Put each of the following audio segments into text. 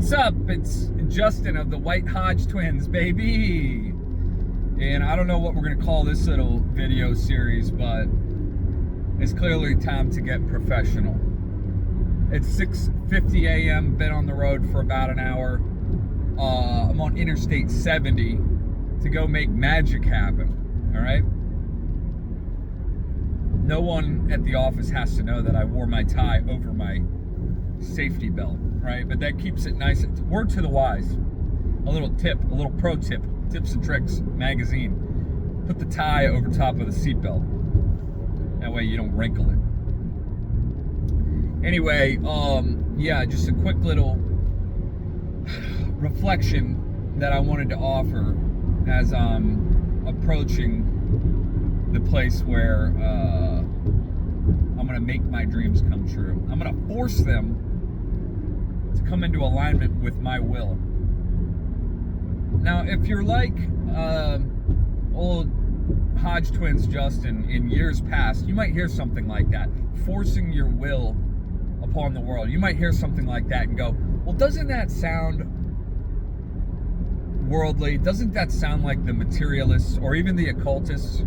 What's up? It's Justin of the White Hodge Twins, baby. And I don't know what we're going to call this little video series, but it's clearly time to get professional. It's 6:50 a.m., been on the road for about an hour. I'm on Interstate 70 to go make magic happen, all right? No one at the office has to know that I wore my tie over my safety belt, right? But that keeps it nice. Word to the wise. A little tip, a little pro tip, Tips and Tricks magazine. Put the tie over top of the seatbelt. That way you don't wrinkle it. Anyway, yeah, just a quick little reflection that I wanted to offer as I'm approaching the place where I'm gonna make my dreams come true. I'm gonna force them to come into alignment with my will. Now, if you're like old Hodge Twins Justin in years past, you might hear something like that, forcing your will upon the world. You might hear something like that and go, well, doesn't that sound worldly? Doesn't that sound like the materialists or even the occultists?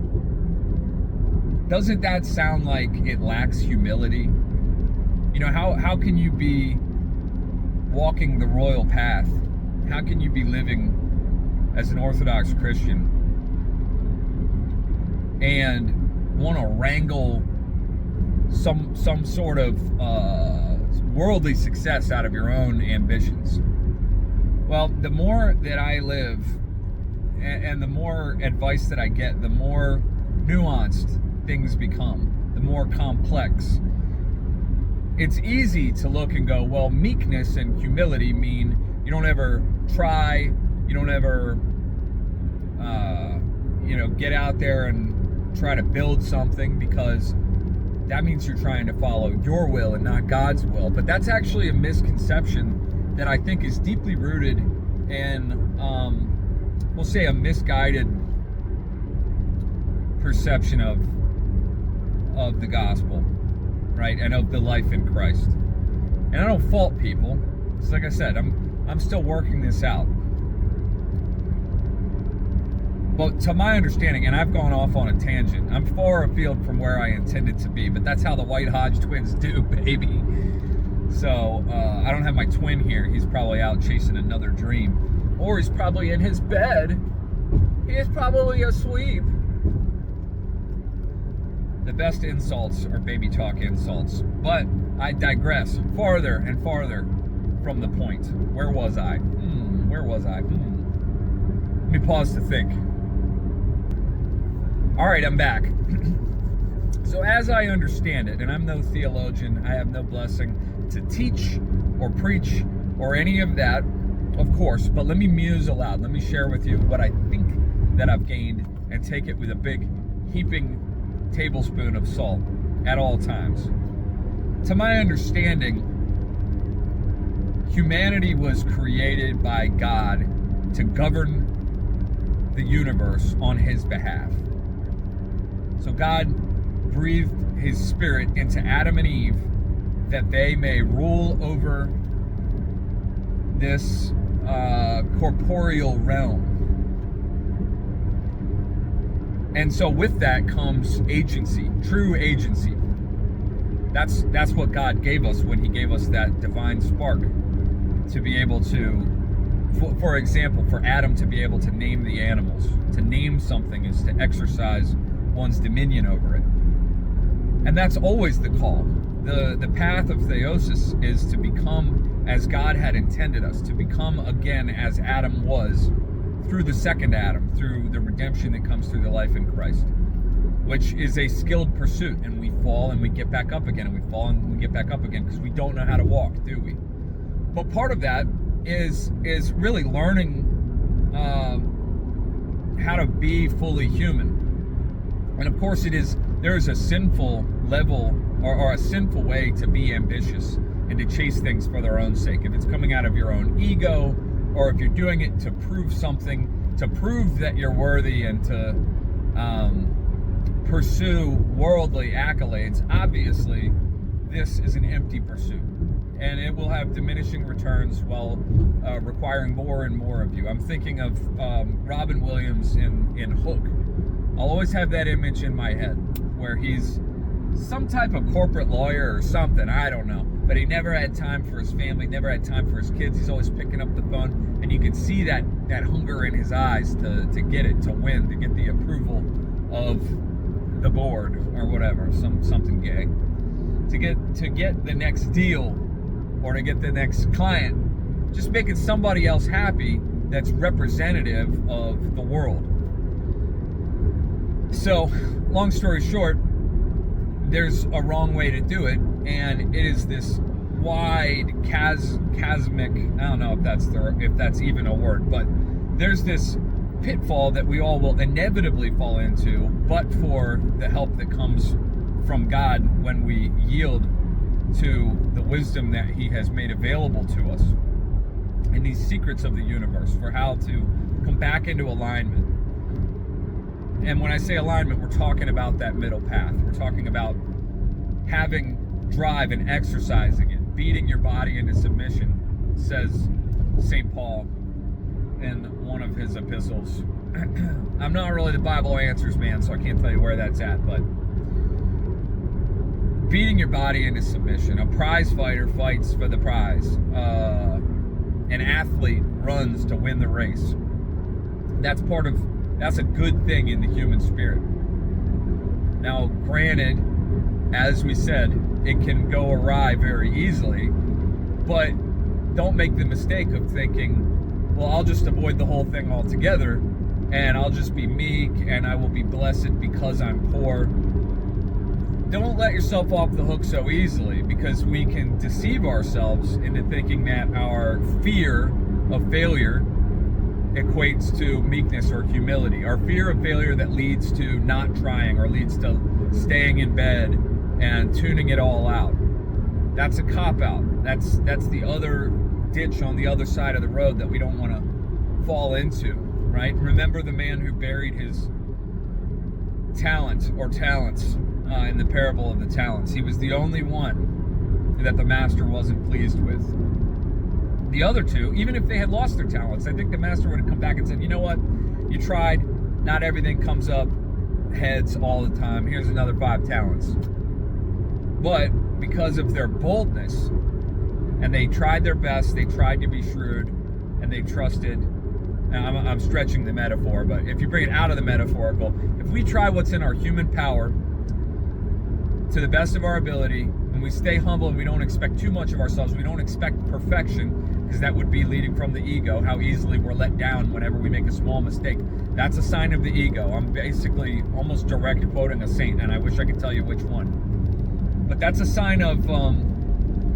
Doesn't that sound like it lacks humility? You know, how can you be walking the royal path? How can you be living as an Orthodox Christian and want to wrangle some sort of worldly success out of your own ambitions? Well, the more that I live and the more advice that I get, the more nuanced things become, the more complex. It's easy to look and go, well, meekness and humility mean you don't ever try, you don't ever, get out there and try to build something, because that means you're trying to follow your will and not God's will. But that's actually a misconception that I think is deeply rooted in, we'll say, a misguided perception of the gospel, right, and of the life in Christ. And I don't fault people. It's like I said, I'm still working this out. But to my understanding, and I've gone off on a tangent, I'm far afield from where I intended to be, but that's how the White Hodge Twins do, baby. So I don't have my twin here. He's probably out chasing another dream, or he's probably in his bed. He is probably asleep. The best insults are baby talk insults. But I digress farther and farther from the point. Where was I? Where was I? Let me pause to think. All right, I'm back. So as I understand it, and I'm no theologian, I have no blessing to teach or preach or any of that, of course, but let me muse aloud. Let me share with you what I think that I've gained and take it with a big heaping tablespoon of salt at all times. To my understanding, humanity was created by God to govern the universe on his behalf. So God breathed his spirit into Adam and Eve that they may rule over this corporeal realm. And so with that comes agency, true agency. That's what God gave us when he gave us that divine spark to be able to, for example, for Adam to be able to name the animals. To name something is to exercise one's dominion over it. And that's always the call. The path of theosis is to become as God had intended us, to become again as Adam was, through the second Adam, through the redemption that comes through the life in Christ, which is a skilled pursuit. And we fall and we get back up again, and we fall and we get back up again, because we don't know how to walk, do we? But part of that is really learning how to be fully human. And of course there is a sinful level or a sinful way to be ambitious and to chase things for their own sake. If it's coming out of your own ego, or if you're doing it to prove something, to prove that you're worthy and to pursue worldly accolades, obviously this is an empty pursuit. and it will have diminishing returns while requiring more and more of you. I'm thinking of Robin Williams in Hook. I'll always have that image in my head where he's some type of corporate lawyer or something, I don't know, but he never had time for his family, never had time for his kids. He's always picking up the phone, and you can see that hunger in his eyes to get it, to win, to get the approval of the board or whatever, something gay, to get the next deal or to get the next client, just making somebody else happy that's representative of the world. So, long story short, there's a wrong way to do it, and it is this wide chasmic, I don't know if that's even a word, but there's this pitfall that we all will inevitably fall into, but for the help that comes from God when we yield to the wisdom that He has made available to us and these secrets of the universe for how to come back into alignment. And when I say alignment, we're talking about that middle path. We're talking about having drive and exercising it, beating your body into submission, says St. Paul in one of his epistles. I'm not really the Bible answers man, so I can't tell you where that's at, but beating your body into submission. A prize fighter fights for the prize. An athlete runs to win the race. That's a good thing in the human spirit. Now, granted, as we said, it can go awry very easily, but don't make the mistake of thinking, well, I'll just avoid the whole thing altogether, and I'll just be meek, and I will be blessed because I'm poor. Don't let yourself off the hook so easily, because we can deceive ourselves into thinking that our fear of failure equates to meekness or humility. Our fear of failure that leads to not trying or leads to staying in bed and tuning it all out. That's a cop-out. That's the other ditch on the other side of the road that we don't want to fall into, right? Remember the man who buried his talent or talents in the parable of the talents. He was the only one that the master wasn't pleased with. The other two, even if they had lost their talents, I think the master would have come back and said, you know what, you tried, not everything comes up heads all the time, here's another 5 talents. But because of their boldness, and they tried their best, they tried to be shrewd, and they trusted, now I'm stretching the metaphor, but if you bring it out of the metaphorical, if we try what's in our human power to the best of our ability, and we stay humble and we don't expect too much of ourselves, we don't expect perfection, because that would be leading from the ego, how easily we're let down whenever we make a small mistake. That's a sign of the ego. I'm basically almost direct quoting a saint, and I wish I could tell you which one. But that's a sign of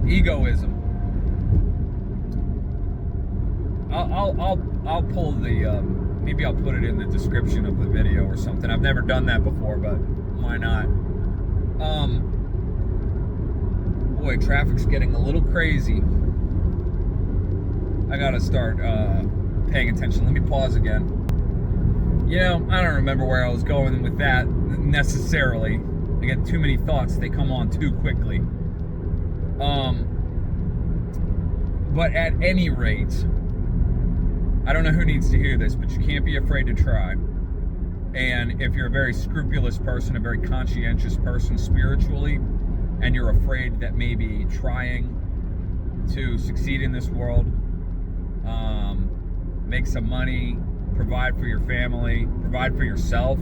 egoism. I'll pull the, maybe I'll put it in the description of the video or something. I've never done that before, but why not? Boy, traffic's getting a little crazy. I gotta start paying attention. Let me pause again. You know, I don't remember where I was going with that necessarily. I get too many thoughts, they come on too quickly. But at any rate, I don't know who needs to hear this, but you can't be afraid to try. And if you're a very scrupulous person, a very conscientious person spiritually, and you're afraid that maybe trying to succeed in this world, make some money, provide for your family, provide for yourself,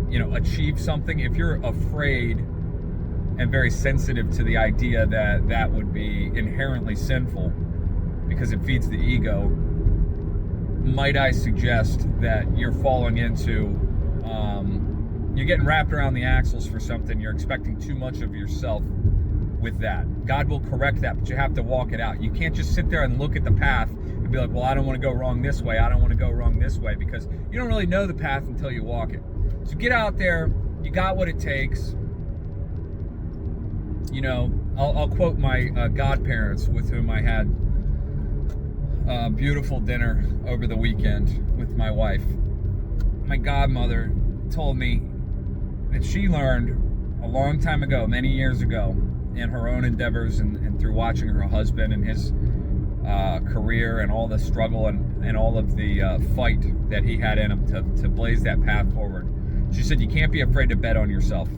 you know, achieve something, if you're afraid and very sensitive to the idea that that would be inherently sinful because it feeds the ego, might I suggest that you're falling into, you're getting wrapped around the axles for something, you're expecting too much of yourself with that. God will correct that, but you have to walk it out. You can't just sit there and look at the path and be like, well, I don't want to go wrong this way, I don't want to go wrong this way, because you don't really know the path until you walk it. So get out there, you got what it takes. You know, I'll quote my godparents with whom I had a beautiful dinner over the weekend with my wife. My godmother told me that she learned a long time ago, many years ago, in her own endeavors and through watching her husband and his career and all the struggle and all of the fight that he had in him to blaze that path forward. She said, you can't be afraid to bet on yourself.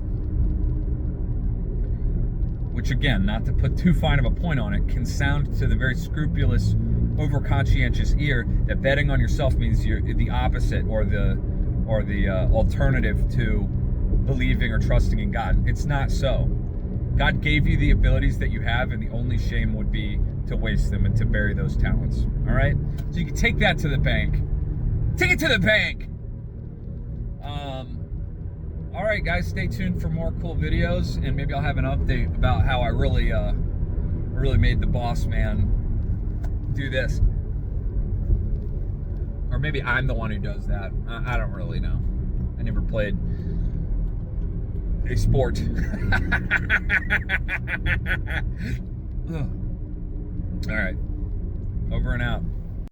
Which, again, not to put too fine of a point on it, can sound to the very scrupulous, over-conscientious ear that betting on yourself means you're the opposite or the alternative to believing or trusting in God. It's not so. God gave you the abilities that you have, and the only shame would be to waste them and to bury those talents. All right? So you can take that to the bank. Take it to the bank! All right, guys, stay tuned for more cool videos, and maybe I'll have an update about how I really made the boss man do this. Or maybe I'm the one who does that. I don't really know. I never played a sport. All right, over and out.